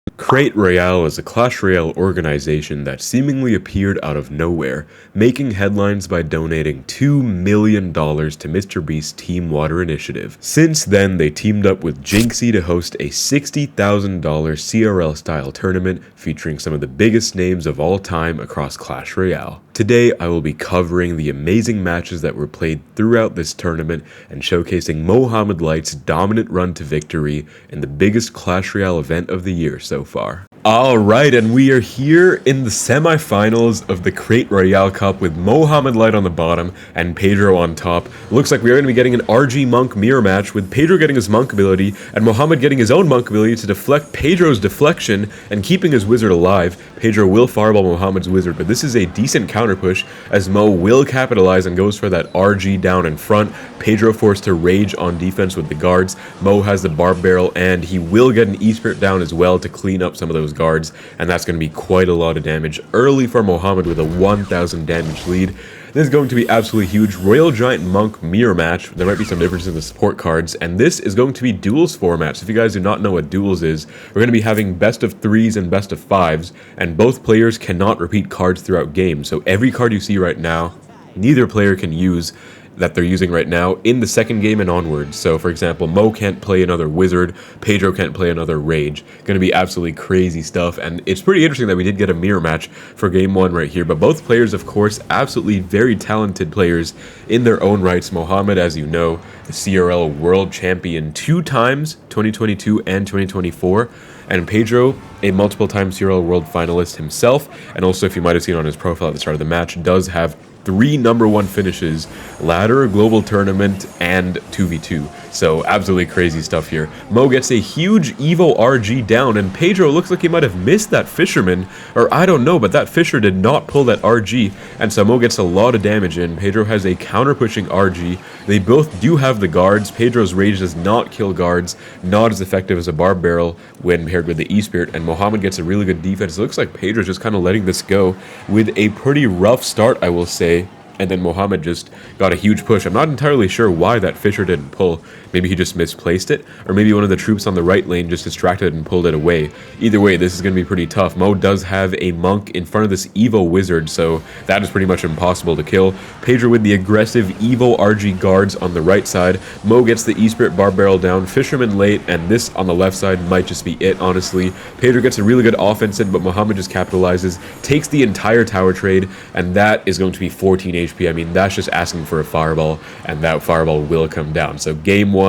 Royale is a Clash Royale organization that seemingly appeared out of nowhere, making headlines by donating $2 million to MrBeast's Team Water initiative. Since then, they teamed up with Jinxie to host a $60,000 CRL-style tournament featuring some of the biggest names of all time across Clash Royale. Today, I will be covering the amazing matches that were played throughout this tournament and showcasing Mohamed Light's dominant run to victory in the biggest Clash Royale event of the year so far. Alright, and we are here in the semifinals of the Royale Cup with Mohamed Light on the bottom and Pedro on top. Looks like we are going to be getting an RG Monk mirror match with Pedro getting his Monk ability and Mohamed getting his own Monk ability to deflect Pedro's deflection and keeping his Wizard alive. Pedro will fireball Mohamed's Wizard, but this is a decent counter push as Mo will capitalize and goes for that RG down in front. Pedro forced to rage on defense with the guards. Mo has the Barb Barrel and he will get an E-Spirit down as well to clean up some of those guards, and that's going to be quite a lot of damage early for Mohamed with a 1000 damage lead. This is going to be absolutely huge. Royal Giant Monk mirror match. There might be some differences in the support cards, and this is going to be duels format. So if you guys do not know what duels is, we're going to be having best of 3s and best of 5s, and both players cannot repeat cards throughout games. So every card you see right now, neither player can use that they're using right now in the second game and onwards. So for example, Mo can't play another Wizard, Pedro can't play another Rage. Gonna be absolutely crazy stuff, and it's pretty interesting that we did get a mirror match for game one right here, but both players, of course, absolutely very talented players in their own rights. Mohamed, as you know, the CRL World Champion 2 times, 2022 and 2024, and Pedro, a multiple-time CRL World Finalist himself, and also, if you might have seen on his profile at the start of the match, does have 3 #1 finishes, ladder, global tournament, and 2v2. So absolutely crazy stuff here. Mo gets a huge Evo RG down, and Pedro looks like he might have missed that Fisherman, or I don't know, but that Fisher did not pull that RG, and so Mo gets a lot of damage in. Pedro has a counter-pushing RG. They both do have the guards. Pedro's Rage does not kill guards, not as effective as a Barb Barrel when paired with the E-Spirit, and Mohamed gets a really good defense. It looks like Pedro's just kind of letting this go with a pretty rough start, I will say. And then Mohamed just got a huge push. I'm not entirely sure why that Fisher didn't pull. Maybe he just misplaced it, or maybe one of the troops on the right lane just distracted and pulled it away. Either way, this is going to be pretty tough. Mo does have a Monk in front of this Evo Wizard, so that is pretty much impossible to kill. Pedro with the aggressive Evo RG guards on the right side. Mo gets the E-Spirit Barb Barrel down, Fisherman late, and this on the left side might just be it, honestly. Pedro gets a really good offense in, but Mohamed just capitalizes, takes the entire tower trade, and that is going to be 14 HP. I mean, that's just asking for a fireball, and that fireball will come down. So game one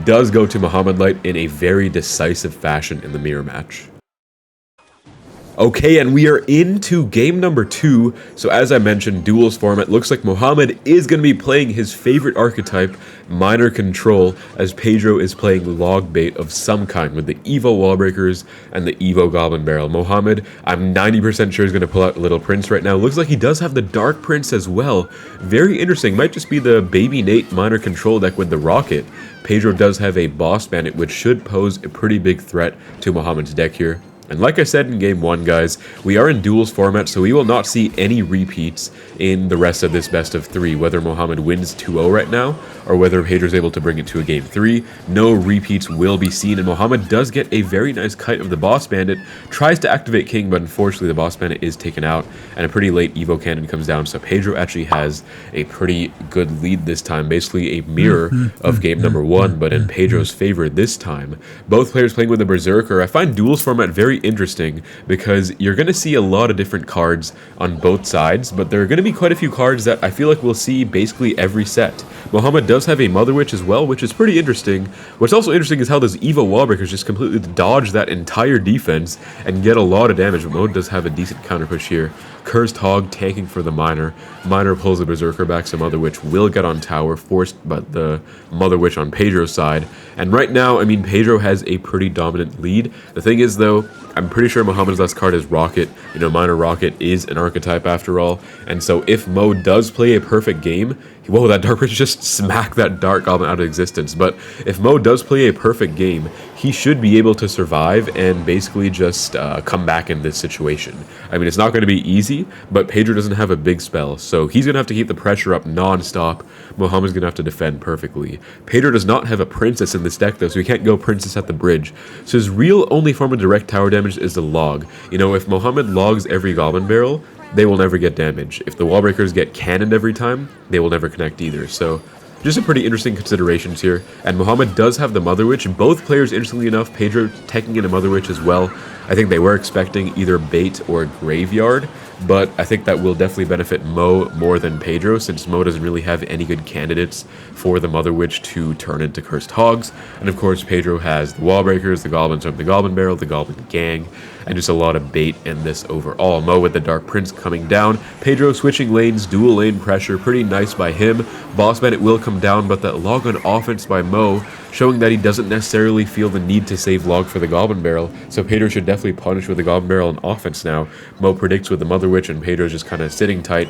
does go to Mohamed Light in a very decisive fashion in the mirror match. Okay, and we are into game number 2. So as I mentioned, duels format. Looks like Mohamed is going to be playing his favorite archetype, Minor Control, as Pedro is playing Log Bait of some kind with the Evo Wallbreakers and the Evo Goblin Barrel. Mohamed, I'm 90% sure, is going to pull out Little Prince right now. Looks like he does have the Dark Prince as well. Very interesting. Might just be the Baby Nate Minor Control deck with the Rocket. Pedro does have a Boss Bandit, which should pose a pretty big threat to Mohamed's deck here. And like I said in game 1, guys, we are in duels format, so we will not see any repeats in the rest of this best of 3, whether Mohamed wins 2-0 right now, or whether Pedro's able to bring it to a game 3. No repeats will be seen, and Mohamed does get a very nice kite of the Boss Bandit, tries to activate King, but unfortunately the Boss Bandit is taken out, and a pretty late Evo Cannon comes down, so Pedro actually has a pretty good lead this time, basically a mirror of game number 1, but in Pedro's favor this time. Both players playing with a Berserker. I find duels format very interesting because you're going to see a lot of different cards on both sides, but there are going to be quite a few cards that I feel like we'll see basically every set. Mohamed does have a Mother Witch as well, which is pretty interesting. What's also interesting is how those Evo Wallbreakers just completely dodge that entire defense and get a lot of damage, but Mo does have a decent counter push here. Cursed Hog tanking for the Miner. Miner pulls the Berserker back, so Mother Witch will get on tower, forced by the Mother Witch on Pedro's side. And right now, I mean, Pedro has a pretty dominant lead. The thing is, though, I'm pretty sure Mohamed's last card is Rocket. You know, Minor Rocket is an archetype after all. And so if Mo does play a perfect game, whoa, that Dark Prince just smacked that Dark Goblin out of existence. But if Mo does play a perfect game, he should be able to survive and basically just come back in this situation. I mean, it's not going to be easy, but Pedro doesn't have a big spell, so he's going to have to keep the pressure up non-stop. Mohamed's going to have to defend perfectly. Pedro does not have a princess in this deck, though, so he can't go princess at the bridge. So his real only form of direct tower damage is the log. You know, if Mohamed logs every goblin barrel, they will never get damage. If the wall breakers get cannoned every time, they will never connect either. So just some pretty interesting considerations here. And Mohamed does have the Mother Witch. Both players, interestingly enough, Pedro taking in a Mother Witch as well. I think they were expecting either bait or graveyard, but I think that will definitely benefit Mo more than Pedro, since Mo doesn't really have any good candidates for the Mother Witch to turn into Cursed Hogs. And of course, Pedro has the Wall Breakers, the Goblins from the Goblin Barrel, the Goblin Gang, and just a lot of bait in this overall. Mo with the Dark Prince coming down. Pedro switching lanes, dual lane pressure, pretty nice by him. Boss Bandit will come down, but that log on offense by Mo, showing that he doesn't necessarily feel the need to save log for the Goblin Barrel, so Pedro should definitely punish with the Goblin Barrel on offense now. Mo predicts with the Mother Witch, and Pedro's just kind of sitting tight,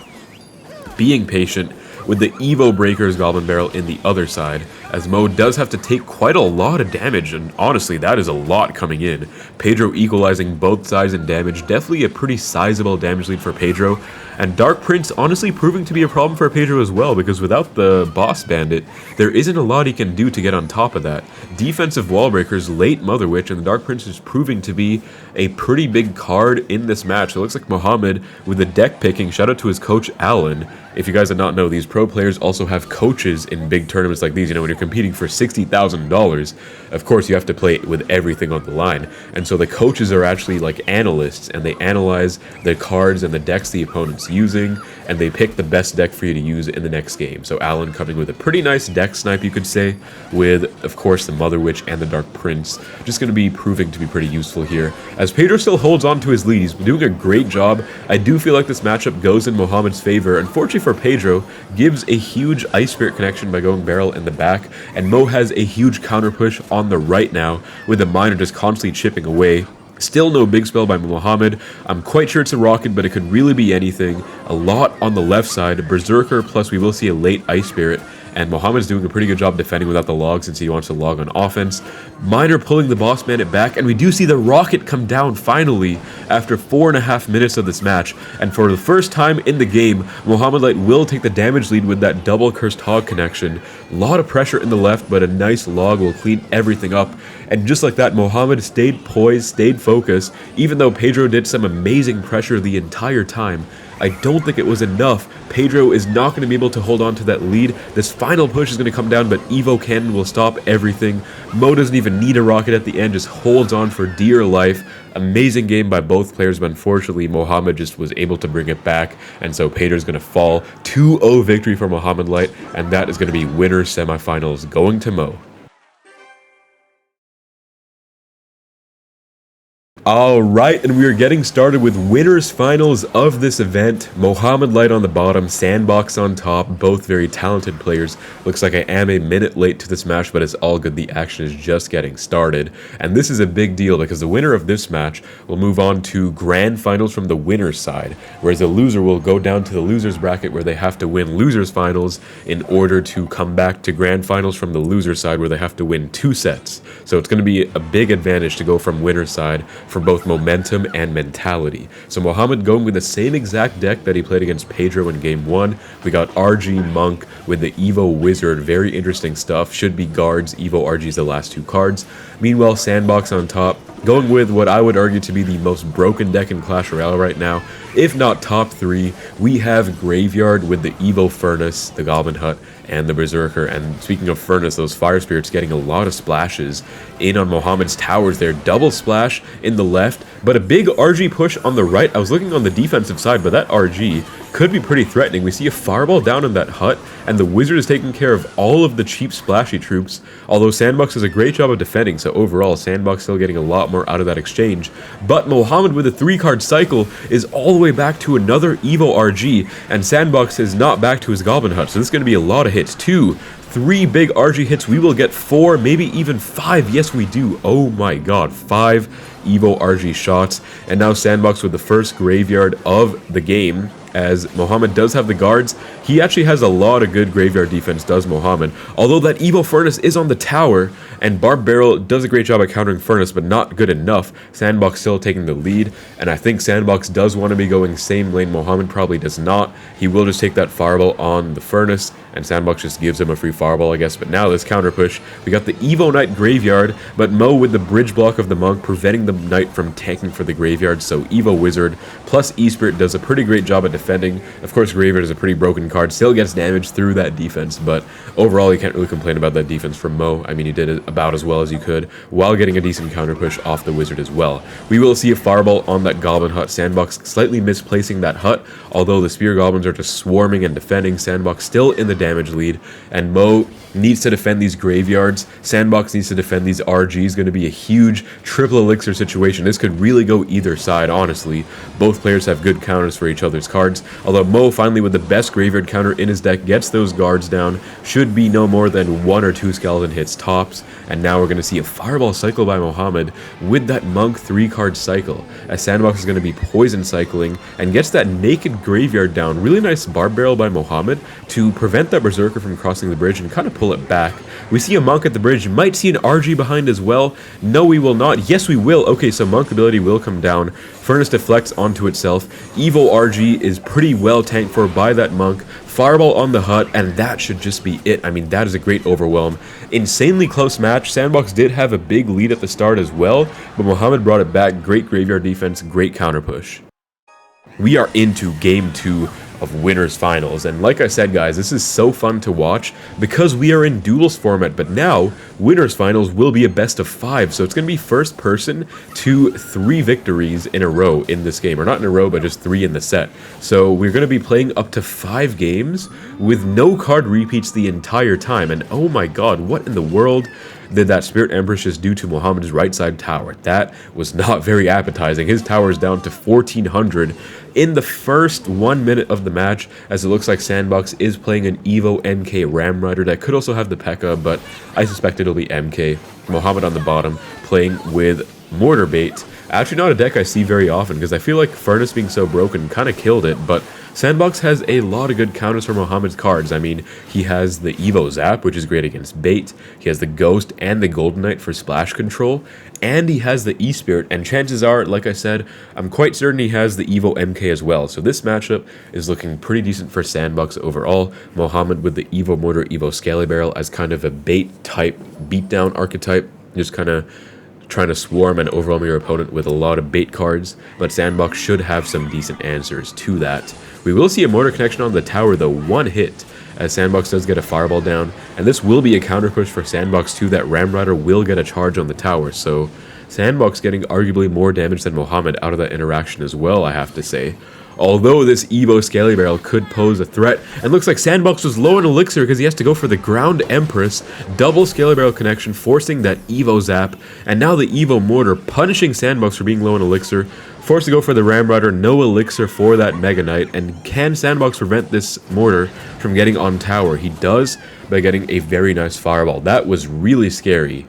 being patient, with the Evo Breakers Goblin Barrel in the other side, as Mo does have to take quite a lot of damage, and honestly, that is a lot coming in. Pedro equalizing both sides in damage, definitely a pretty sizable damage lead for Pedro, and Dark Prince honestly proving to be a problem for Pedro as well, because without the Boss Bandit, there isn't a lot he can do to get on top of that. Defensive Wall Breakers, late Mother Witch, and the Dark Prince is proving to be a pretty big card in this match. It looks like Mohamed with the deck picking, shout out to his coach Alan. If you guys did not know, these pro players also have coaches in big tournaments like these. You know, when you're competing for $60,000, of course you have to play with everything on the line. And so the coaches are actually like analysts, and they analyze the cards and the decks the opponent's using, and they pick the best deck for you to use in the next game. So Alan coming with a pretty nice deck snipe, you could say, with, of course, the Mother Witch and the Dark Prince. Just going to be proving to be pretty useful here, as Pedro still holds on to his lead. He's doing a great job. I do feel like this matchup goes in Mohamed's favor. Unfortunately for Pedro, gives a huge Ice Spirit connection by going barrel in the back, and Mo has a huge counter push on the right now, with the Miner just constantly chipping away. Still no big spell by Mohamed. I'm quite sure it's a rocket, but it could really be anything. A lot on the left side. Berserker, plus we will see a late Ice Spirit. And Mohamed's doing a pretty good job defending without the log, since he wants to log on offense. Miner pulling the Boss Bandit back, and we do see the rocket come down finally after 4.5 minutes of this match. And for the first time in the game, Mohamed Light will take the damage lead with that double Cursed Hog connection. A lot of pressure in the left, but a nice log will clean everything up. And just like that, Mohamed stayed poised, stayed focused, even though Pedro did some amazing pressure the entire time. I don't think it was enough. Pedro is not going to be able to hold on to that lead. This final push is going to come down, but Evo Cannon will stop everything. Mo doesn't even need a rocket at the end, just holds on for dear life. Amazing game by both players, but unfortunately Mohamed just was able to bring it back, and so Pedro's going to fall. 2-0 victory for Mohamed Light, and that is going to be winner semifinals going to Mo. Alright, and we are getting started with winners finals of this event. Mohamed Light on the bottom, Sandbox on top, both very talented players. Looks like I am a minute late to this match, but it's all good. The action is just getting started. And this is a big deal because the winner of this match will move on to grand finals from the winner's side, whereas the loser will go down to the loser's bracket, where they have to win loser's finals in order to come back to grand finals from the loser's side, where they have to win 2 sets. So it's going to be a big advantage to go from winner's side for both momentum and mentality. So Mohamed going with the same exact deck that he played against Pedro in game 1. We got RG Monk with the Evo Wizard. Very interesting stuff. Should be guards. Evo RG's the last 2 cards. Meanwhile, Sandbox on top, going with what I would argue to be the most broken deck in Clash Royale right now, if not top 3. We have Graveyard with the Evo Furnace, the Goblin Hut, and the Berserker. And speaking of Furnace, those Fire Spirits getting a lot of splashes in on Mohamed's towers there. Double splash in the left, but a big RG push on the right. I was looking on the defensive side, but that RG could be pretty threatening. We see a fireball down in that hut, and the Wizard is taking care of all of the cheap splashy troops, although Sandbox does a great job of defending, so overall Sandbox still getting a lot more out of that exchange. But Mohamed with a 3-card cycle is all the way back to another Evo RG, and Sandbox is not back to his Goblin Hut, so this is going to be a lot of hits. 2, 3 big RG hits. We will get 4, maybe even 5. Yes, we do. Oh my god, 5 Evo RG shots. And now Sandbox with the first graveyard of the game, as Mohamed does have the guards. He actually has a lot of good graveyard defense, does Mohamed. Although that Evo Furnace is on the tower, and Barb Barrel does a great job at countering Furnace, but not good enough. Sandbox still taking the lead, and I think Sandbox does want to be going same lane. Mohamed probably does not. He will just take that Fireball on the Furnace, and Sandbox just gives him a free Fireball, I guess. But now this counter push, we got the Evo Knight Graveyard, but Mo with the bridge block of the Monk, preventing the Knight from tanking for the Graveyard. So Evo Wizard plus E-Spirit does a pretty great job at defending. Of course, Graveyard is a pretty broken card, still gets damage through that defense, but overall you can't really complain about that defense from Mo. I mean, he did it about as well as you could, while getting a decent counter push off the Wizard as well. We will see a Fireball on that Goblin Hut. Sandbox slightly misplacing that Hut, although the Spear Goblins are just swarming and defending. Sandbox still in the damage lead, and Mo needs to defend these graveyards. Sandbox needs to defend these RGs. Going to be a huge triple elixir situation. This could really go either side, honestly. Both players have good counters for each other's cards, although Mo finally with the best graveyard counter in his deck gets those guards down. Should be no more than 1 or 2 skeleton hits tops, and now we're going to see a Fireball cycle by Mohamed with that Monk 3-card cycle, as Sandbox is going to be poison cycling and gets that naked graveyard down. Really nice Barb Barrel by Mohamed to prevent that Berserker from crossing the bridge and kind of pull it back. We see a Monk at the bridge. Might see an RG behind as well. No, we will not. Yes, we will. Okay, so Monk ability will come down. Furnace deflects onto itself. Evo RG is pretty well tanked for by that Monk. Fireball on the Hut, and that should just be it. I mean, that is a great overwhelm. Insanely close match. Sandbox did have a big lead at the start as well, but Mohamed brought it back. Great graveyard defense, great counter push. We are into game 2 of Winners Finals, and like I said, guys, this is so fun to watch because we are in duels format, but now Winners Finals will be a best of 5, so it's going to be first person to 3 victories in a row in this game, or not in a row, but just 3 in the set. So we're going to be playing up to 5 games with no card repeats the entire time, and oh my god, what in the world did that Spirit Empress just do to Mohamed's right side tower? That was not very appetizing. His tower is down to 1400 in the first 1 minute of the match, as it looks like Sandbox is playing an Evo MK Ram Rider that could also have the P.E.K.K.A, but I suspect it'll be MK. Mohamed on the bottom playing with Mortar Bait. Actually not a deck I see very often, because I feel like Furnace being so broken kind of killed it, but Sandbox has a lot of good counters for Mohamed's cards. I mean, he has the Evo Zap, which is great against bait. He has the Ghost and the Golden Knight for splash control. And he has the E-Spirit, and chances are, like I said, I'm quite certain he has the Evo MK as well. So this matchup is looking pretty decent for Sandbox overall. Mohamed with the Evo Mortar, Evo Scaly Barrel as kind of a bait-type beatdown archetype, just kind of trying to swarm and overwhelm your opponent with a lot of bait cards, but Sandbox should have some decent answers to that. We will see a Mortar connection on the tower, though, 1 hit, as Sandbox does get a Fireball down, and this will be a counter push for Sandbox too. That Ram Rider will get a charge on the tower, so Sandbox getting arguably more damage than Mohamed out of that interaction as well, I have to say. Although this Evo Scaly Barrel could pose a threat, and looks like Sandbox was low on Elixir because he has to go for the Ground Empress, double Scaly Barrel connection, forcing that Evo Zap, and now the Evo Mortar punishing Sandbox for being low on Elixir, forced to go for the Ram Rider, no Elixir for that Mega Knight, and can Sandbox prevent this Mortar from getting on tower? He does, by getting a very nice Fireball. That was really scary.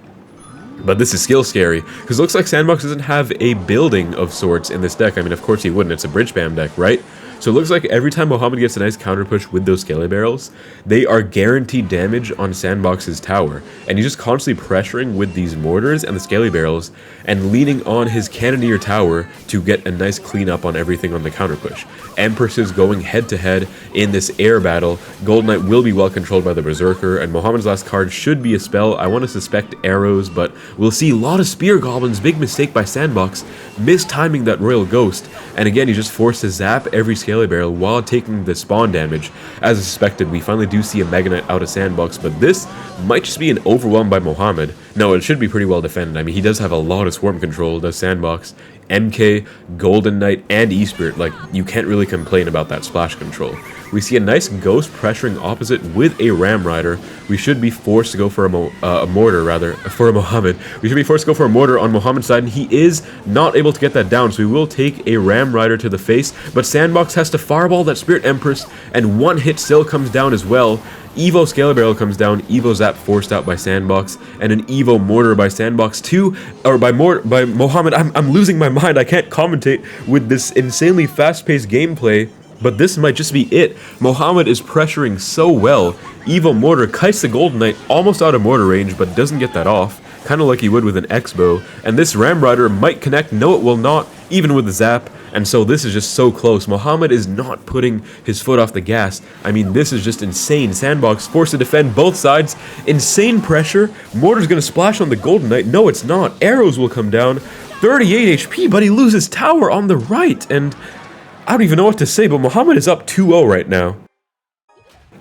But this is still scary, because it looks like Sandbox doesn't have a building of sorts in this deck. I mean, of course he wouldn't, it's a bridge spam deck, right? So it looks like every time Mohamed gets a nice counter push with those Scaly Barrels, they are guaranteed damage on Sandbox's tower. And he's just constantly pressuring with these mortars and the Scaly Barrels, and leaning on his Cannoneer tower to get a nice cleanup on everything on the counter push. Empresses going head to head in this air battle. Golden Knight will be well controlled by the Berserker, and Mohamed's last card should be a spell. I want to suspect arrows, but we'll see a lot of Spear Goblins. Big mistake by Sandbox, mistiming that Royal Ghost, and again he just forced to zap every Scaly Barrel while taking the spawn damage. As suspected, we finally do see a Mega Knight out of Sandbox, but this might just be an overwhelm by Mohamed. No, it should be pretty well defended. I mean, he does have a lot of swarm control, does Sandbox. MK, Golden Knight, and E-Spirit, like, you can't really complain about that splash control. We see a nice Ghost pressuring opposite with a Ram Rider. We should be forced to go for a Mortar, rather, for a Mohamed. We should be forced to go for a Mortar on Mohamed's side, and he is not able to get that down, so we will take a Ram Rider to the face, but Sandbox has to fireball that Spirit Empress, and one hit still comes down as well. Evo Scale Barrel comes down, Evo Zap forced out by Sandbox, and an Evo Mortar by Sandbox too, or by Mohamed. I'm losing my mind. I can't commentate with this insanely fast-paced gameplay, but this might just be it. Mohamed is pressuring so well. Evo Mortar kites the Golden Knight almost out of mortar range, but doesn't get that off, kind of like he would with an X-Bow, and this Ram Rider might connect. No, it will not, even with the Zap. And so this is just so close. Mohamed is not putting his foot off the gas. I mean, this is just insane. Sandbox forced to defend both sides. Insane pressure. Mortar's going to splash on the Golden Knight. No, it's not. Arrows will come down. 38 HP, but he loses tower on the right. And I don't even know what to say, but Mohamed is up 2-0 right now.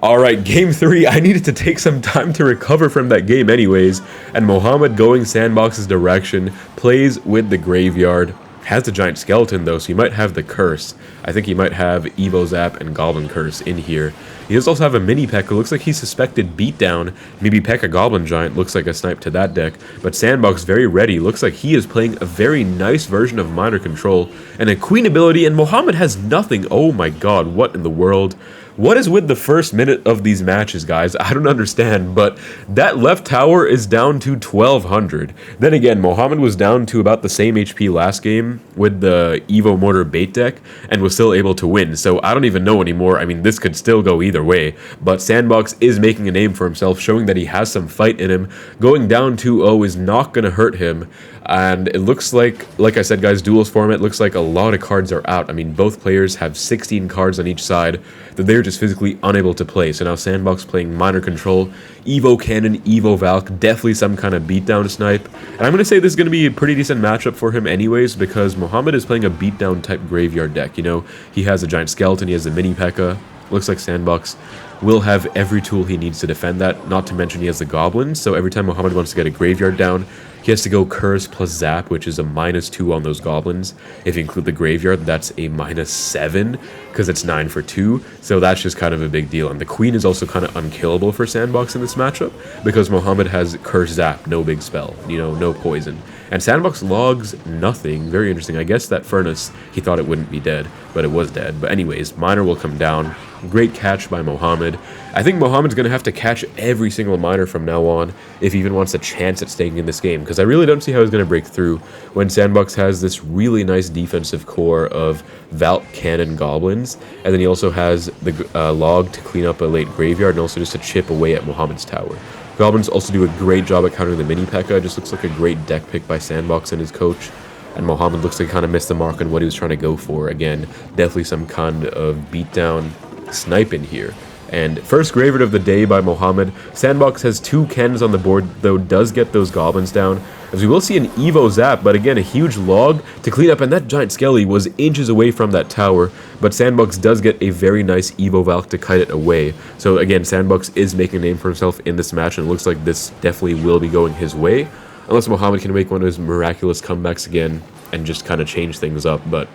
Alright, game 3. I needed to take some time to recover from that game anyways. And Mohamed, going Sandbox's direction, plays with the Graveyard. Has the Giant Skeleton though, so he might have the Curse. I think he might have Evo Zap and Goblin Curse in here. He does also have a Mini P.E.K.K.A. Looks like he suspected Beatdown. Maybe P.E.K.K.A. Goblin Giant looks like a snipe to that deck. But Sandbox very ready. Looks like he is playing a very nice version of Minor Control. And a Queen ability, and Mohamed has nothing. Oh my god, what in the world? What is with the first minute of these matches, guys? I don't understand, but that left tower is down to 1200. Then again, Mohamed was down to about the same HP last game with the Evo Mortar bait deck and was still able to win, so I don't even know anymore. I mean, this could still go either way, but Sandbox is making a name for himself, showing that he has some fight in him. Going down 2-0 is not going to hurt him, and it looks like I said, guys, duels format looks like a lot of cards are out. I mean, both players have 16 cards on each side that they're just physically unable to play. So now Sandbox playing Minor Control, Evo Cannon, Evo Valk, definitely some kind of beatdown snipe. And I'm going to say this is going to be a pretty decent matchup for him anyways, because Mohamed is playing a beatdown type Graveyard deck. You know, he has a Giant Skeleton, he has a Mini P.E.K.K.A. Looks like Sandbox will have every tool he needs to defend that, not to mention he has the Goblins, so every time Mohamed wants to get a Graveyard down, he has to go Curse plus Zap, which is a -2 on those Goblins. If you include the Graveyard, that's a -7, because it's 9 for 2, so that's just kind of a big deal. And the Queen is also kind of unkillable for Sandbox in this matchup, because Mohamed has Curse Zap, no big spell, you know, no poison. And Sandbox logs nothing. Very interesting. I guess that Furnace, he thought it wouldn't be dead, but it was dead. But anyways, Miner will come down. Great catch by Mohamed. I think Mohamed's going to have to catch every single Miner from now on if he even wants a chance at staying in this game, because I really don't see how he's going to break through when Sandbox has this really nice defensive core of Valk, Cannon, Goblins, and then he also has the log to clean up a late Graveyard and also just to chip away at Mohamed's tower. Goblins also do a great job at countering the Mini P.E.K.K.A. Just looks like a great deck pick by Sandbox and his coach. And Mohamed looks like he kind of missed the mark on what he was trying to go for. Again, definitely some kind of beatdown snipe in here. And first Graveyard of the day by Mohamed. Sandbox has 2 cannons on the board, though does get those Goblins down. As we will see an Evo Zap, but again, a huge log to clean up, and that Giant Skelly was inches away from that tower, but Sandbox does get a very nice Evo Valk to kite it away. So again, Sandbox is making a name for himself in this match, and it looks like this definitely will be going his way, unless Mohamed can make one of his miraculous comebacks again and just kind of change things up, but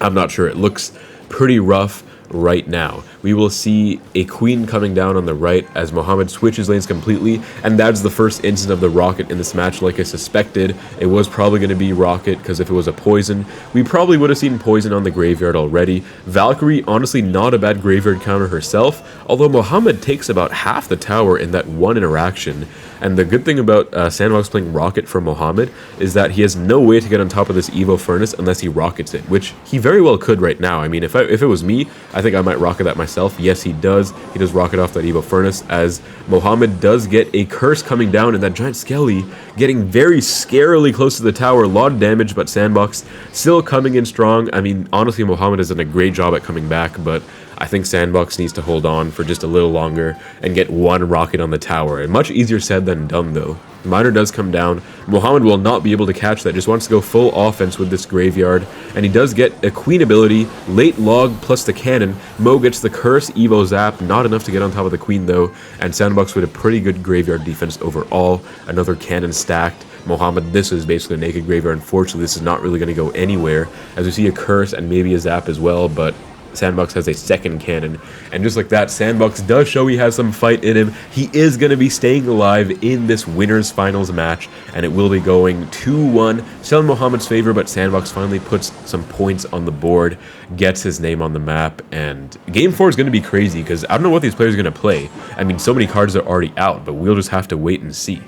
I'm not sure. It looks pretty rough right now. We will see a Queen coming down on the right as Mohamed switches lanes completely, and that's the first instance of the Rocket in this match. Like I suspected, it was probably going to be Rocket, because if it was a Poison, we probably would have seen Poison on the Graveyard already. Valkyrie, honestly, not a bad Graveyard counter herself, although Mohamed takes about half the tower in that one interaction. And the good thing about Sandbox playing Rocket for Mohamed is that he has no way to get on top of this Evo Furnace unless he rockets it, which he very well could right now. I mean, if it was me, I think I might rocket that myself. Yes, he does. He does rocket off that Evo Furnace, as Mohamed does get a Curse coming down, and that Giant Skelly getting very scarily close to the tower. A lot of damage, but Sandbox still coming in strong. I mean, honestly, Mohamed has done a great job at coming back, but I think Sandbox needs to hold on for just a little longer and get one rocket on the tower. And much easier said than done, though. Miner does come down. Mohamed will not be able to catch that. Just wants to go full offense with this Graveyard. And he does get a Queen ability. Late log plus the cannon. Mo gets the Curse, Evo Zap. Not enough to get on top of the Queen, though. And Sandbox with a pretty good Graveyard defense overall. Another cannon stacked. Mohamed, this is basically a naked Graveyard. Unfortunately, this is not really going to go anywhere, as we see a Curse and maybe a Zap as well, but Sandbox has a second cannon. And just like that, Sandbox does show he has some fight in him. He is going to be staying alive in this winners finals match, and it will be going 2-1. Still in Mohamed's favor, but Sandbox finally puts some points on the board, gets his name on the map, and Game 4 is going to be crazy because I don't know what these players are going to play. I mean, so many cards are already out, but we'll just have to wait and see.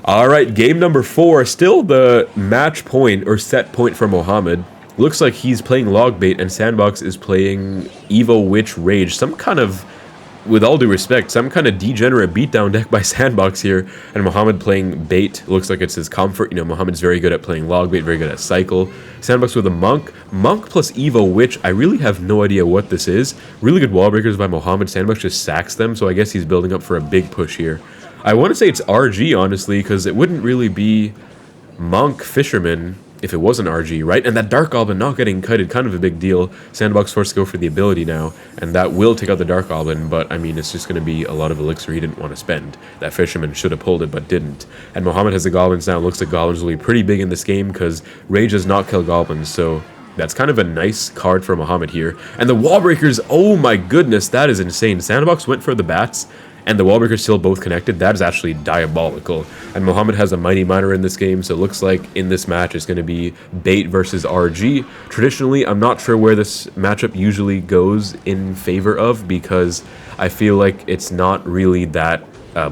Alright, game number 4, still the match point or set point for Mohamed. Looks like he's playing Logbait and Sandbox is playing Evo Witch Rage. Some kind of, with all due respect, some kind of degenerate beatdown deck by Sandbox here. And Mohamed playing Bait. Looks like it's his comfort. You know, Mohamed's very good at playing Logbait, very good at Cycle. Sandbox with a Monk. Monk plus Evo Witch. I really have no idea what this is. Really good wall breakers by Mohamed. Sandbox just sacks them, so I guess he's building up for a big push here. I want to say it's RG, honestly, because it wouldn't really be Monk Fisherman if it wasn't RG, right? And that Dark Goblin not getting kited, kind of a big deal. Sandbox forced to go for the ability now, and that will take out the Dark Goblin, but I mean, it's just going to be a lot of elixir he didn't want to spend. That Fisherman should have pulled it, but didn't. And Mohamed has the Goblins now. Looks like Goblins will be pretty big in this game, because Rage does not kill Goblins, so that's kind of a nice card for Mohamed here. And the wall breakers, oh my goodness, that is insane. Sandbox went for the bats, and the wall breakers still both connected. That is actually diabolical. And Mohamed has a Mighty Miner in this game, so it looks like in this match it's going to be Bait versus RG. Traditionally, I'm not sure where this matchup usually goes in favor of, because I feel like it's not really that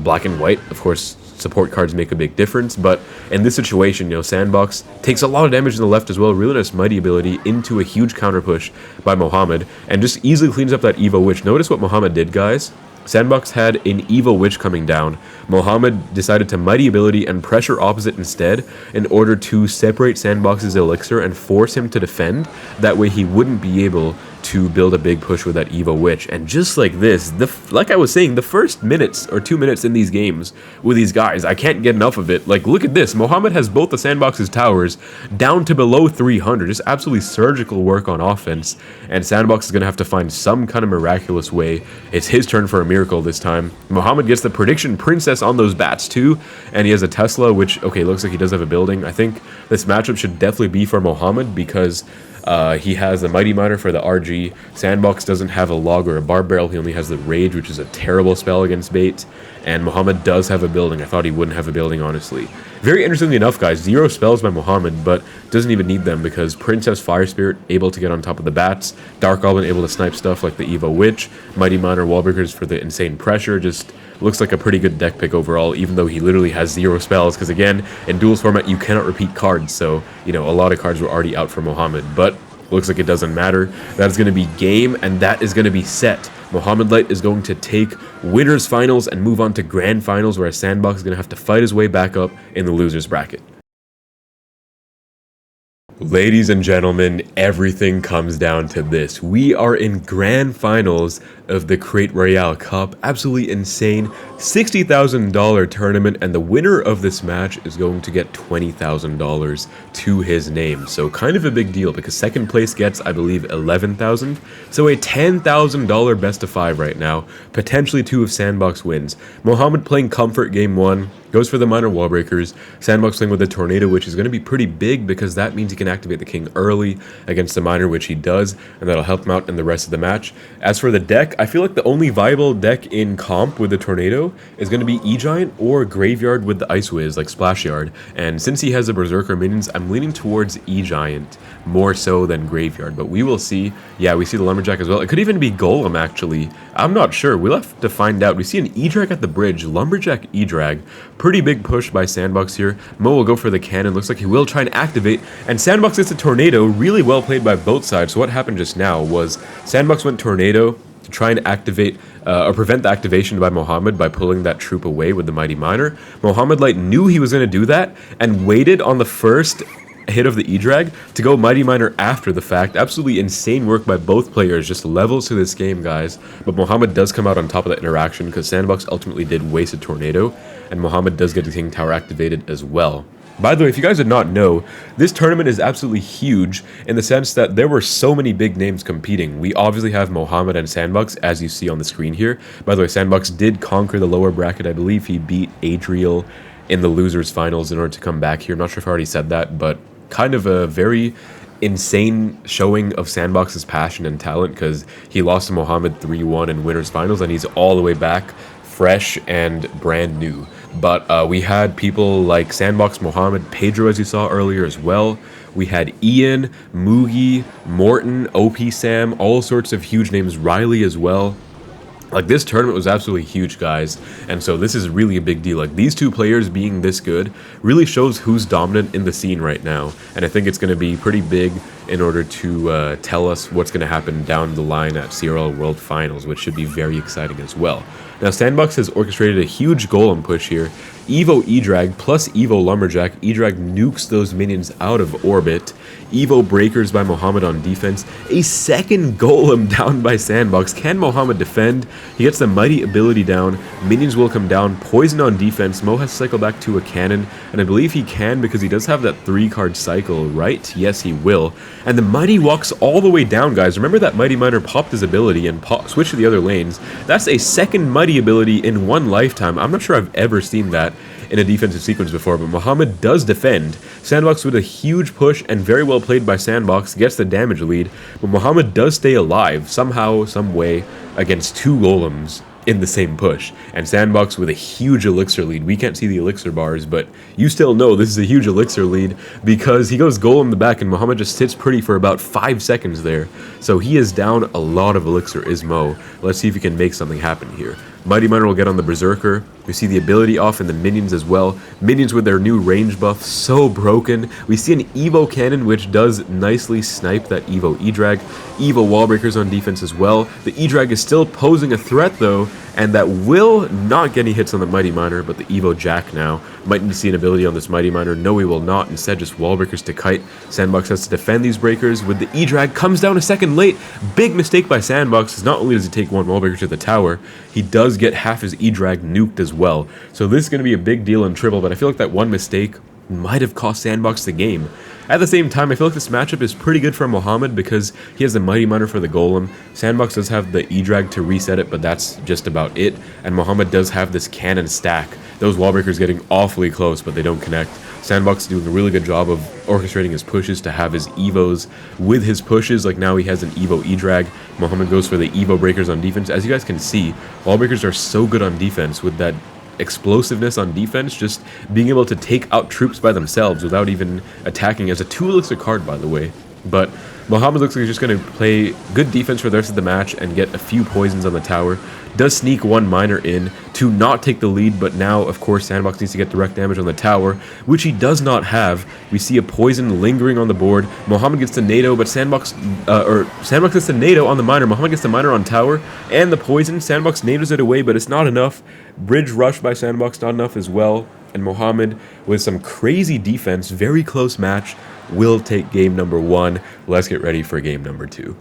black and white. Of course, support cards make a big difference, but in this situation, you know, Sandbox takes a lot of damage in the left as well. Really nice Mighty ability into a huge counter push by Mohamed, and just easily cleans up that Evo Witch. Notice what Mohamed did, guys. Sandbox had an Evo Witch coming down. Mohamed decided to Mighty Ability and pressure opposite instead in order to separate Sandbox's elixir and force him to defend. That way he wouldn't be able to build a big push with that Evo Witch. And just like this, like I was saying, the first minutes or 2 minutes in these games with these guys, I can't get enough of it. Like, look at this. Mohamed has both the Sandbox's towers down to below 300. Just absolutely surgical work on offense. And Sandbox is going to have to find some kind of miraculous way. It's his turn for a miracle this time. Mohamed gets the Prediction Princess on those bats too. And he has a Tesla, which, okay, looks like he does have a building. I think this matchup should definitely be for Mohamed because he has the Mighty Miner for the RG. Sandbox doesn't have a Log or a Barb Barrel. He only has the Rage, which is a terrible spell against Bait. And Mohamed does have a building. I thought he wouldn't have a building, honestly. Very interestingly enough, guys, 0 spells by Mohamed, but doesn't even need them because Princess Fire Spirit able to get on top of the bats. Dark Goblin able to snipe stuff like the Evo Witch. Mighty Miner Wallbreakers for the insane pressure. Just looks like a pretty good deck pick overall, even though he literally has 0 spells, because again, in duels format, you cannot repeat cards, so, you know, a lot of cards were already out for Mohamed, but looks like it doesn't matter. That is going to be game, and that is going to be set. Mohamed Light is going to take winners finals and move on to grand finals, where Sandbox is going to have to fight his way back up in the losers bracket. Ladies and gentlemen, everything comes down to this. We are in grand finals of the Crate Royale Cup. Absolutely insane $60,000 tournament, and the winner of this match is going to get $20,000 to his name. So kind of a big deal because second place gets, I believe, $11,000. So a $10,000 best of 5 right now. Potentially 2 if Sandbox wins. Mohamed playing Comfort game 1. Goes for the Minor Wallbreakers. Sandbox playing with the Tornado, which is going to be pretty big because that means he can activate the King early against the Minor, which he does, and that'll help him out in the rest of the match. As for the deck, I feel like the only viable deck in comp with the Tornado is going to be E-Giant or Graveyard with the Ice Wiz, like Splash Yard. And since he has the Berserker minions, I'm leaning towards E-Giant more so than Graveyard, but we will see. Yeah, we see the Lumberjack as well. It could even be Golem, actually. I'm not sure. We'll have to find out. We see an E-Drag at the bridge. Lumberjack E-Drag. Pretty big push by Sandbox here. Mo will go for the cannon. Looks like he will try and activate. And Sandbox gets a Tornado. Really well played by both sides. So what happened just now was Sandbox went Tornado to try and activate or prevent the activation by Mohamed by pulling that troop away with the Mighty Miner. Mohamed Light knew he was going to do that and waited on the first hit of the E-Drag to go Mighty Miner after the fact. Absolutely insane work by both players. Just levels to this game, guys. But Mohamed does come out on top of that interaction because Sandbox ultimately did waste a Tornado, and Mohamed does get the King Tower activated as well. By the way, if you guys did not know, this tournament is absolutely huge in the sense that there were so many big names competing. We obviously have Mohamed and Sandbox, as you see on the screen here. By the way, Sandbox did conquer the lower bracket. I believe he beat Adriel in the losers finals in order to come back here. I'm not sure if I already said that, but kind of a very insane showing of Sandbox's passion and talent, because he lost to Mohamed 3-1 in winners finals, and he's all the way back, fresh and brand new. But we had people like Sandbox, Mohamed, Pedro, as you saw earlier as well. We had Ian, Mugi, Morton, OP Sam, all sorts of huge names, Riley as well. Like, this tournament was absolutely huge, guys, and so this is really a big deal. Like, these two players being this good really shows who's dominant in the scene right now, and I think it's going to be pretty big in order to tell us what's going to happen down the line at CRL World Finals, which should be very exciting as well. Now, Sandbox has orchestrated a huge golem push here. Evo E-Drag plus Evo Lumberjack. E-Drag nukes those minions out of orbit. Evo Breakers by Mohamed on defense. A second golem down by Sandbox. Can Mohamed defend? He gets the mighty ability down. Minions will come down. Poison on defense. Mo has to cycle back to a cannon, and I believe he can because he does have that 3-card cycle, right? Yes, he will. And the mighty walks all the way down, guys. Remember that Mighty Miner popped his ability and switched to the other lanes. That's a second mighty ability in one lifetime. I'm not sure I've ever seen that in a defensive sequence before, but Mohamed does defend. Sandbox with a huge push, and very well played by Sandbox, gets the damage lead, but Mohamed does stay alive somehow, some way, against 2 golems in the same push. And Sandbox with a huge elixir lead. We can't see the elixir bars, but you still know this is a huge elixir lead because he goes golem in the back, and Mohamed just sits pretty for about 5 seconds there. So he is down a lot of elixir, is Mo. Let's see if he can make something happen here. Mighty Miner will get on the Berserker. We see the ability off in the minions as well. Minions with their new range buff, so broken. We see an Evo Cannon, which does nicely snipe that Evo E-Drag. Evo Wall Breakers on defense as well. The E-Drag is still posing a threat though, and that will not get any hits on the Mighty Miner, but the Evo Jack now might need to see an ability on this Mighty Miner. No, he will not. Instead, just Wall Breakers to kite. Sandbox has to defend these breakers with the E-Drag. Comes down a second late. Big mistake by Sandbox. Not only does he take 1 Wall Breaker to the tower, he does get half his E-Drag nuked as well. So this is going to be a big deal in Triple, but I feel like that one mistake might have cost Sandbox the game. At the same time, I feel like this matchup is pretty good for Mohamed because he has the Mighty Miner for the Golem. Sandbox does have the E-Drag to reset it, but that's just about it. And Mohamed does have this cannon stack. Those wall breakers getting awfully close, but they don't connect. Sandbox is doing a really good job of orchestrating his pushes to have his Evos with his pushes. Like now he has an Evo E-Drag. Mohamed goes for the Evo Breakers on defense. As you guys can see, wall breakers are so good on defense with that explosiveness on defense, just being able to take out troops by themselves without even attacking, as a 2 elixir card, by the way. But Mohamed looks like he's just going to play good defense for the rest of the match and get a few poisons on the tower. Does sneak 1 miner in to not take the lead, but now, of course, Sandbox needs to get direct damage on the tower, which he does not have. We see a poison lingering on the board. Mohamed gets the nado, but Sandbox gets the nado on the miner. Mohamed gets the miner on tower and the poison. Sandbox nados it away, but it's not enough. Bridge rush by Sandbox, not enough as well. And Mohamed, with some crazy defense, very close match, will take game number 1. Let's get ready for game number 2.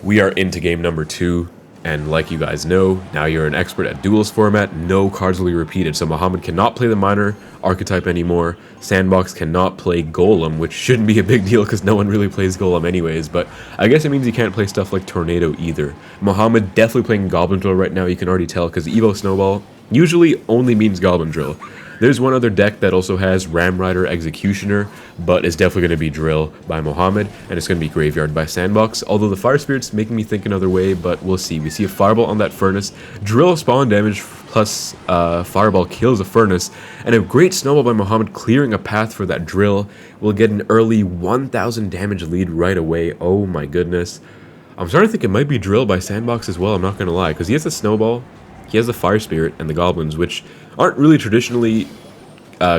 We are into game number 2, and like you guys know, now you're an expert at duels format, no cards will be repeated, so Mohamed cannot play the miner archetype anymore. Sandbox cannot play Golem, which shouldn't be a big deal because no one really plays Golem anyways, but I guess it means he can't play stuff like Tornado either. Mohamed definitely playing Goblin Drill right now, you can already tell, because Evo Snowball usually only means Goblin Drill. There's one other deck that also has Ram Rider Executioner, but it's definitely going to be Drill by Mohamed, and it's going to be Graveyard by Sandbox, although the Fire Spirit's making me think another way, but we'll see. We see a Fireball on that Furnace, Drill spawn damage plus Fireball kills a Furnace, and a great Snowball by Mohamed clearing a path for that Drill. We'll get an early 1000 damage lead right away. Oh my goodness. I'm starting to think it might be Drill by Sandbox as well, I'm not going to lie, because he has a Snowball, he has the Fire Spirit and the Goblins, which aren't really traditionally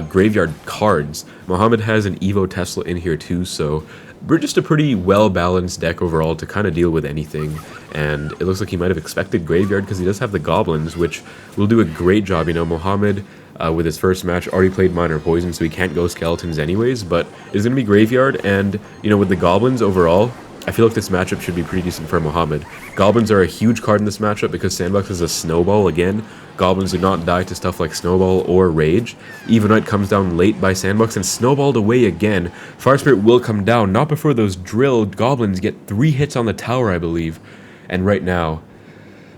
graveyard cards. Mohamed has an Evo Tesla in here too, so we're just a pretty well-balanced deck overall to kind of deal with anything. And it looks like he might have expected Graveyard because he does have the Goblins, which will do a great job. You know, Mohamed, with his first match, already played Minor Poison, so he can't go Skeletons anyways, but it's going to be Graveyard, and, you know, with the Goblins overall, I feel like this matchup should be pretty decent for Mohamed. Goblins are a huge card in this matchup because Sandbox is a Snowball again. Goblins do not die to stuff like Snowball or Rage. Evenite comes down late by Sandbox and Snowballed away again. Fire Spirit will come down, not before those drilled Goblins get 3 hits on the tower, I believe. And right now,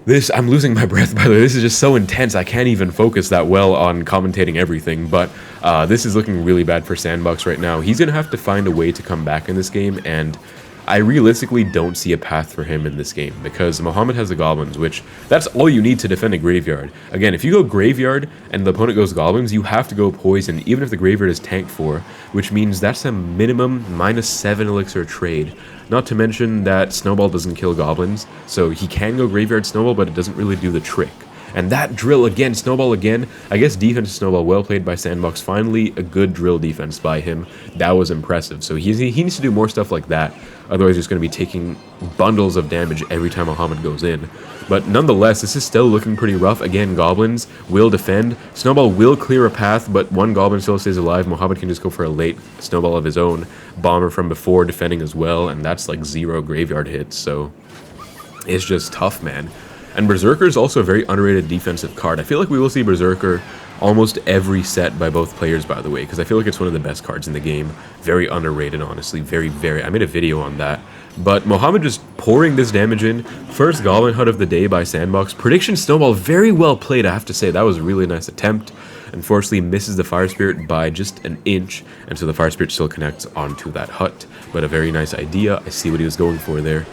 I'm losing my breath, by the way. This is just so intense. I can't even focus that well on commentating everything, but this is looking really bad for Sandbox right now. He's going to have to find a way to come back in this game, and I realistically don't see a path for him in this game because Mohamed has the Goblins, which that's all you need to defend a Graveyard. Again, if you go Graveyard and the opponent goes Goblins, you have to go Poison, even if the Graveyard is tanked 4, which means that's a minimum -7 elixir trade. Not to mention that Snowball doesn't kill Goblins, so he can go Graveyard Snowball, but it doesn't really do the trick. And that drill again, Snowball again. I guess defense Snowball, well played by Sandbox. Finally, a good drill defense by him. That was impressive. So he needs to do more stuff like that. Otherwise, he's going to be taking bundles of damage every time Mohamed goes in. But nonetheless, this is still looking pretty rough. Again, Goblins will defend. Snowball will clear a path, but one Goblin still stays alive. Mohamed can just go for a late Snowball of his own. Bomber from before defending as well, and that's like 0 Graveyard hits. So it's just tough, man. And Berserker is also a very underrated defensive card. I feel like we will see Berserker almost every set by both players, by the way, because I feel like it's one of the best cards in the game. Very underrated, honestly. Very, very... I made a video on that. But Mohamed just pouring this damage in. First Goblin Hut of the day by Sandbox. Prediction Snowball, very well played, I have to say. That was a really nice attempt. Unfortunately, misses the Fire Spirit by just an inch, and so the Fire Spirit still connects onto that hut. But a very nice idea. I see what he was going for there.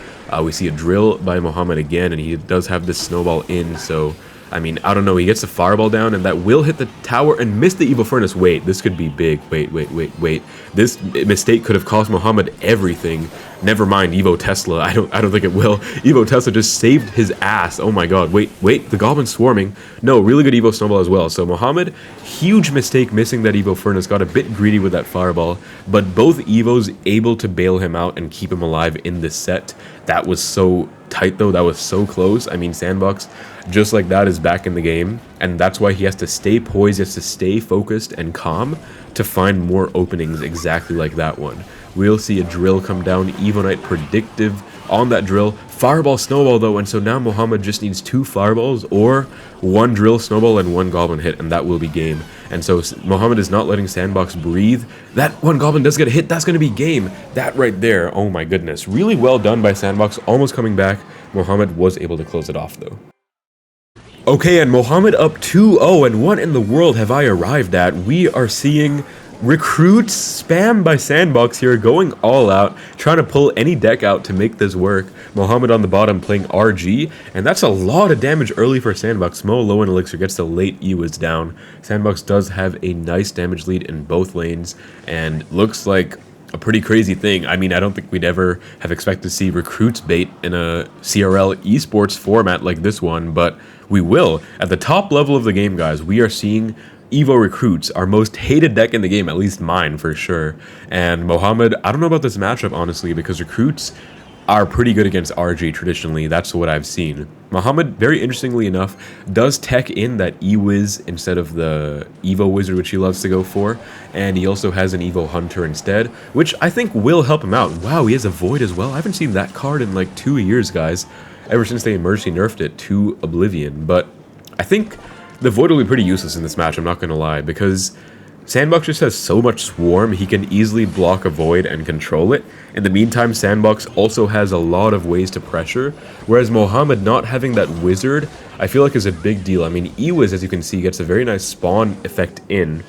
We see a drill by Mohamed again, and he does have this Snowball in, so... I mean, I don't know, he gets the Fireball down, and that will hit the tower and miss the Evo Furnace. Wait, this could be big. Wait. This mistake could have cost Mohamed everything. Never mind, Evo Tesla. I don't think it will. Evo Tesla just saved his ass. Oh my god. Wait, the Goblin's swarming. No, really good Evo Snowball as well. So Mohamed, huge mistake missing that Evo Furnace. Got a bit greedy with that Fireball, but both Evos able to bail him out and keep him alive in this set. That was so tight though. That was so close. I mean, Sandbox, just like that, is back in the game, and that's why he has to stay poised, he has to stay focused and calm to find more openings exactly like that one. We'll see a drill come down, Evonite predictive on that drill. Fireball Snowball though, and so now Mohamed just needs 2 Fireballs or 1 drill Snowball and 1 Goblin hit, and that will be game. And so Mohamed is not letting Sandbox breathe. That 1 Goblin does get a hit, that's going to be game. That right there, oh my goodness. Really well done by Sandbox, almost coming back. Mohamed was able to close it off though. Okay, and Mohamed up 2-0, and what in the world have I arrived at? We are seeing Recruits spam by Sandbox here, going all out, trying to pull any deck out to make this work. Mohamed on the bottom playing RG, and that's a lot of damage early for Sandbox. Mo low in Elixir gets the late Ewas down. Sandbox does have a nice damage lead in both lanes, and looks like a pretty crazy thing. I mean, I don't think we'd ever have expected to see Recruits bait in a CRL esports format like this one, but we will. At the top level of the game, guys, we are seeing Evo Recruits, our most hated deck in the game, at least mine for sure. And Mohamed, I don't know about this matchup honestly, because Recruits are pretty good against RG traditionally. That's what I've seen. Mohamed, very interestingly enough, does tech in that E-Wiz instead of the Evo Wizard, which he loves to go for, and he also has an Evo Hunter instead, which I think will help him out. Wow, he has a Void as well. I haven't seen that card in like 2 years, guys, ever since they emergency nerfed it to Oblivion. But I think the Void will be pretty useless in this match, I'm not going to lie, because Sandbox just has so much Swarm, he can easily block a Void and control it. In the meantime, Sandbox also has a lot of ways to pressure, whereas Mohamed not having that Wizard, I feel like is a big deal. I mean, E-Wiz, as you can see, gets a very nice spawn effect in,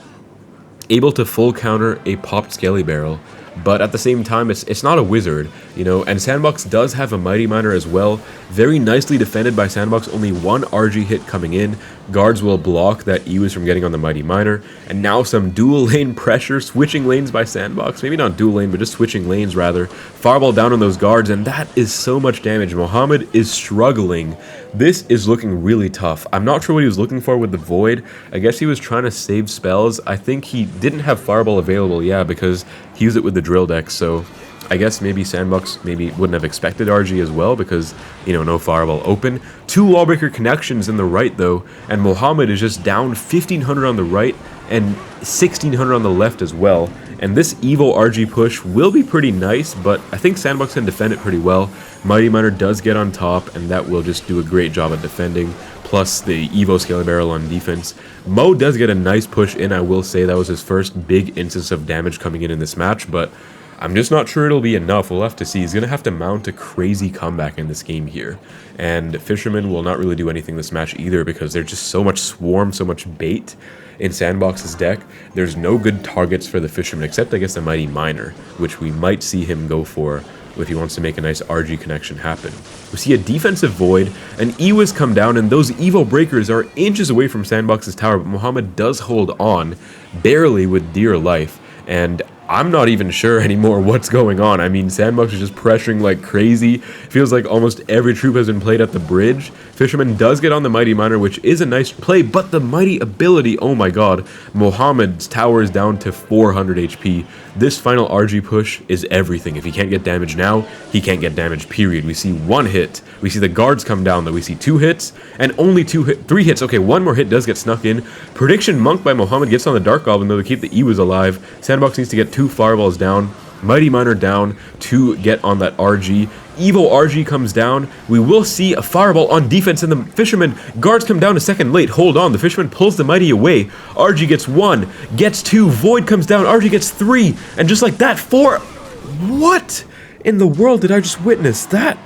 able to full counter a popped Skelly Barrel, but at the same time, it's not a wizard, you know, and Sandbox does have a Mighty Miner as well. Very nicely defended by Sandbox, only 1 RG hit coming in. Guards will block that Ewas from getting on the Mighty Miner, and now some dual lane pressure, switching lanes by Sandbox. Maybe not dual lane, but just switching lanes rather. Fireball down on those guards, and that is so much damage. Mohamed is struggling. This is looking really tough. I'm not sure what he was looking for with the Void. I guess he was trying to save spells. I think he didn't have Fireball available, yeah, because he used it with the drill deck, so I guess maybe Sandbox wouldn't have expected RG as well because, you know, no Fireball open. 2 Wallbreaker connections in the right, though, and Mohamed is just down 1,500 on the right and 1,600 on the left as well. And this Evo RG push will be pretty nice, but I think Sandbox can defend it pretty well. Mighty Miner does get on top, and that will just do a great job at defending, plus the Evo Scalar Barrel on defense. Mo does get a nice push in, I will say. That was his first big instance of damage coming in this match, but I'm just not sure it'll be enough. We'll have to see. He's going to have to mount a crazy comeback in this game here. And Fisherman will not really do anything this match either because there's just so much swarm, so much bait in Sandbox's deck. There's no good targets for the Fisherman except, I guess, the Mighty Miner, which we might see him go for if he wants to make a nice RG connection happen. We see a defensive void, an Ewas come down, and those Evo breakers are inches away from Sandbox's tower, but Mohamed does hold on, barely with dear life, and I'm not even sure anymore what's going on. I mean, Sandbox is just pressuring like crazy. Feels like almost every troop has been played at the bridge. Fisherman does get on the Mighty Miner, which is a nice play, but the Mighty ability, oh my god. Mohamed's tower is down to 400 HP. This final RG push is everything. If he can't get damage now, he can't get damage, period. We see one hit. We see the guards come down, though. We see 2 hits, and only 3 hits. Okay, one more hit does get snuck in. Prediction Monk by Mohamed gets on the Dark Goblin, though, to keep the Ewas alive. Sandbox needs to get 2 fireballs down. Mighty Miner down to get on that RG. Evo RG comes down. We will see a fireball on defense, and the Fisherman guards come down a second late. Hold on, the Fisherman pulls the Mighty away. RG gets 1, gets 2, Void comes down, RG gets 3, and just like that, 4. What in the world did I just witness? That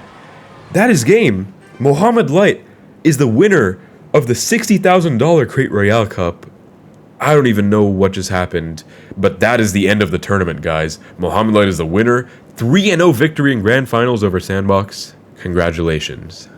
is game. Mohamed Light is the winner of the $60,000 Crate Royale Cup. I don't even know what just happened, but that is the end of the tournament, guys. Mohamed Light is the winner. 3-0 victory in Grand Finals over Sandbox. Congratulations.